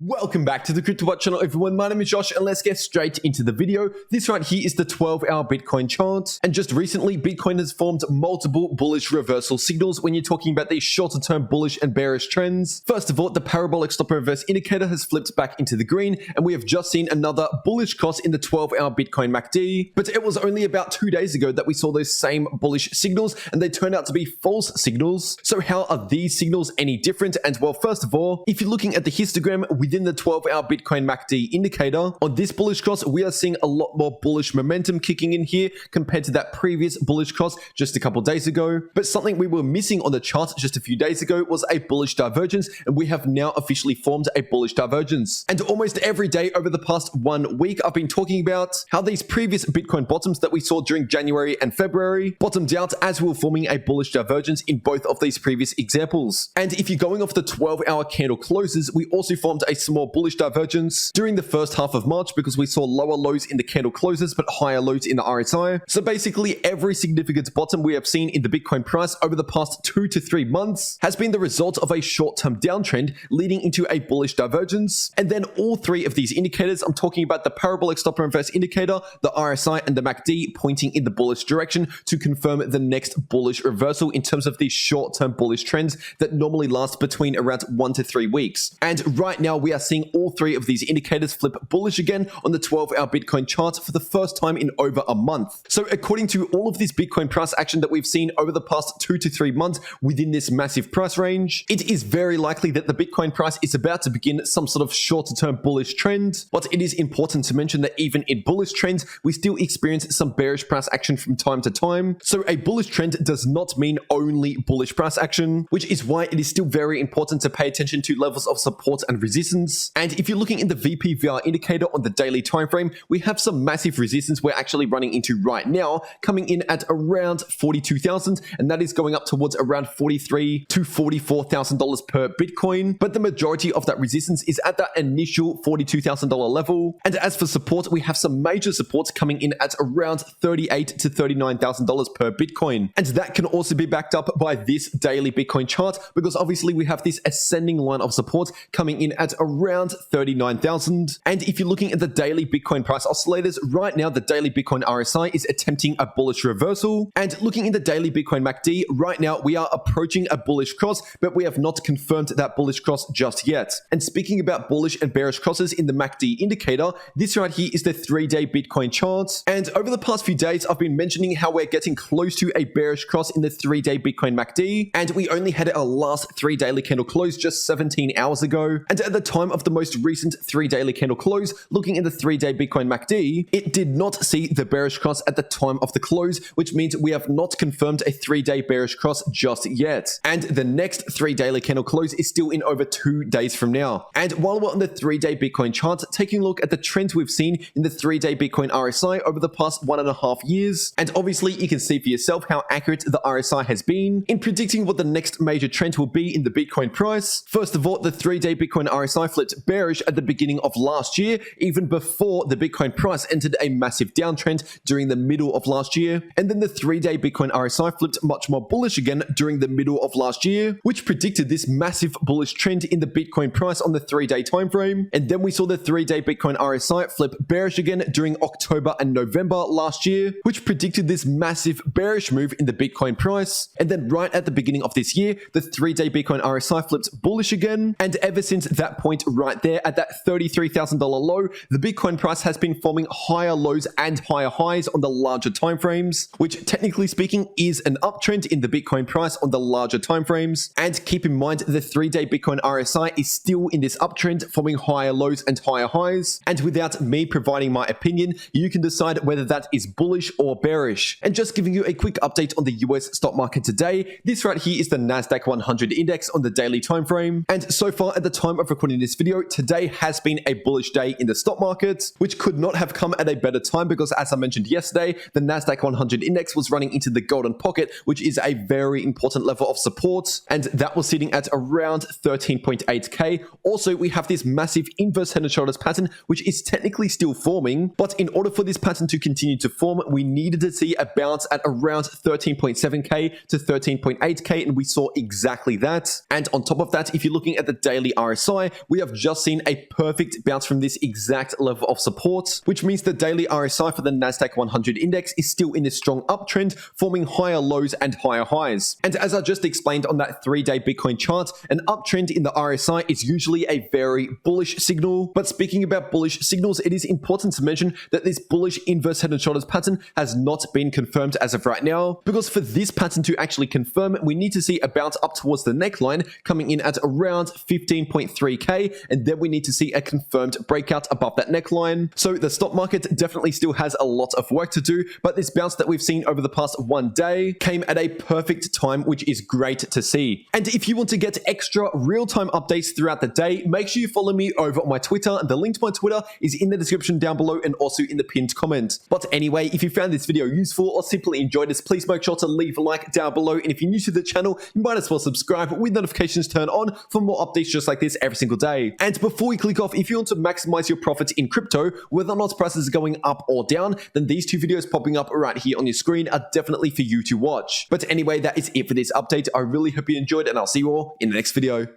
Welcome back to the cryptowrld channel, everyone. My name is Josh, and let's get straight into the video. This right here is the 12-hour Bitcoin chart, and just recently, Bitcoin has formed multiple bullish reversal signals when you're talking about these shorter-term bullish and bearish trends. First of all, the parabolic stop reverse indicator has flipped back into the green, and we have just seen another bullish cross in the 12-hour Bitcoin MACD. But it was only about 2 days ago that we saw those same bullish signals, and they turned out to be false signals. So how are these signals any different? And well, first of all, if you're looking at the histogram within the 12-hour Bitcoin MACD indicator, on this bullish cross, we are seeing a lot more bullish momentum kicking in here compared to that previous bullish cross just a couple days ago. But something we were missing on the chart just a few days ago was a bullish divergence, and we have now officially formed a bullish divergence. And almost every day over the past 1 week, I've been talking about how these previous Bitcoin bottoms that we saw during January and February bottomed out as we were forming a bullish divergence in both of these previous examples. And if you're going off the 12-hour candle closes, we also formed a small bullish divergence during the first half of March because we saw lower lows in the candle closes but higher lows in the RSI. So basically every significant bottom we have seen in the Bitcoin price over the past 2 to 3 months has been the result of a short-term downtrend leading into a bullish divergence. And then all three of these indicators, I'm talking about the parabolic stop and reverse indicator, the RSI and the MACD, pointing in the bullish direction to confirm the next bullish reversal in terms of these short-term bullish trends that normally last between around 1 to 3 weeks. And right now we are seeing all three of these indicators flip bullish again on the 12-hour Bitcoin chart for the first time in over a month. So according to all of this Bitcoin price action that we've seen over the past 2 to 3 months within this massive price range, it is very likely that the Bitcoin price is about to begin some sort of shorter-term bullish trend. But it is important to mention that even in bullish trends, we still experience some bearish price action from time to time. So a bullish trend does not mean only bullish price action, which is why it is still very important to pay attention to levels of support and resistance. And if you're looking in the VPVR indicator on the daily time frame, we have some massive resistance we're actually running into right now, coming in at around 42,000, and that is going up towards around $43,000 to $44,000 per Bitcoin. But the majority of that resistance is at that initial $42,000 level. And as for support, we have some major supports coming in at around $38,000 to $39,000 per Bitcoin. And that can also be backed up by this daily Bitcoin chart, because obviously we have this ascending line of support coming in at around 39,000. And if you're looking at the daily Bitcoin price oscillators, right now the daily Bitcoin RSI is attempting a bullish reversal. And looking in the daily Bitcoin MACD, right now we are approaching a bullish cross, but we have not confirmed that bullish cross just yet. And speaking about bullish and bearish crosses in the MACD indicator, this right here is the 3-day Bitcoin chart. And over the past few days, I've been mentioning how we're getting close to a bearish cross in the 3-day Bitcoin MACD. And we only had our last 3 daily candle close just 17 hours ago. And at the time of the most recent 3 daily candle close, looking at the 3-day Bitcoin MACD, it did not see the bearish cross at the time of the close, which means we have not confirmed a 3-day bearish cross just yet. And the next 3 daily candle close is still in over 2 days from now. And while we're on the 3-day Bitcoin chart, taking a look at the trends we've seen in the 3-day Bitcoin RSI over the past 1.5 years, and obviously you can see for yourself how accurate the RSI has been in predicting what the next major trend will be in the Bitcoin price. First of all, the 3-day Bitcoin RSI flipped bearish at the beginning of last year, even before the Bitcoin price entered a massive downtrend during the middle of last year. And then the 3-day Bitcoin RSI flipped much more bullish again during the middle of last year, which predicted this massive bullish trend in the Bitcoin price on the 3-day time frame. And then we saw the 3-day Bitcoin RSI flip bearish again during October and November last year, which predicted this massive bearish move in the Bitcoin price. And then right at the beginning of this year, the 3-day Bitcoin RSI flipped bullish again. And ever since that point right there at that $33,000 low, the Bitcoin price has been forming higher lows and higher highs on the larger time frames, which technically speaking is an uptrend in the Bitcoin price on the larger time frames. And keep in mind, the 3-day Bitcoin RSI is still in this uptrend, forming higher lows and higher highs. And without me providing my opinion, you can decide whether that is bullish or bearish. And just giving you a quick update on the US stock market today, this right here is the Nasdaq 100 index on the daily time frame. And so far at the time of recording this video, today has been a bullish day in the stock market, which could not have come at a better time because, as I mentioned yesterday, the Nasdaq 100 index was running into the golden pocket, which is a very important level of support, and that was sitting at around 13.8k. Also, we have this massive inverse head and shoulders pattern, which is technically still forming, but in order for this pattern to continue to form, we needed to see a bounce at around 13.7k to 13.8k, and we saw exactly that. And on top of that, if you're looking at the daily RSI, we have just seen a perfect bounce from this exact level of support, which means the daily RSI for the Nasdaq 100 index is still in this strong uptrend, forming higher lows and higher highs. And as I just explained on that 3-day Bitcoin chart, an uptrend in the RSI is usually a very bullish signal. But speaking about bullish signals, it is important to mention that this bullish inverse head and shoulders pattern has not been confirmed as of right now, because for this pattern to actually confirm, we need to see a bounce up towards the neckline coming in at around 15.3k, and then we need to see a confirmed breakout above that neckline. So the stock market definitely still has a lot of work to do, but this bounce that we've seen over the past 1 day came at a perfect time, which is great to see. And if you want to get extra real-time updates throughout the day, make sure you follow me over on my Twitter. The link to my Twitter is in the description down below and also in the pinned comment. But anyway, if you found this video useful or simply enjoyed this, please make sure to leave a like down below. And if you're new to the channel, you might as well subscribe with notifications turned on for more updates just like this every single day. And before we click off, if you want to maximize your profits in crypto, whether or not prices are going up or down, then these 2 videos popping up right here on your screen are definitely for you to watch. But anyway, that is it for this update. I really hope you enjoyed, and I'll see you all in the next video.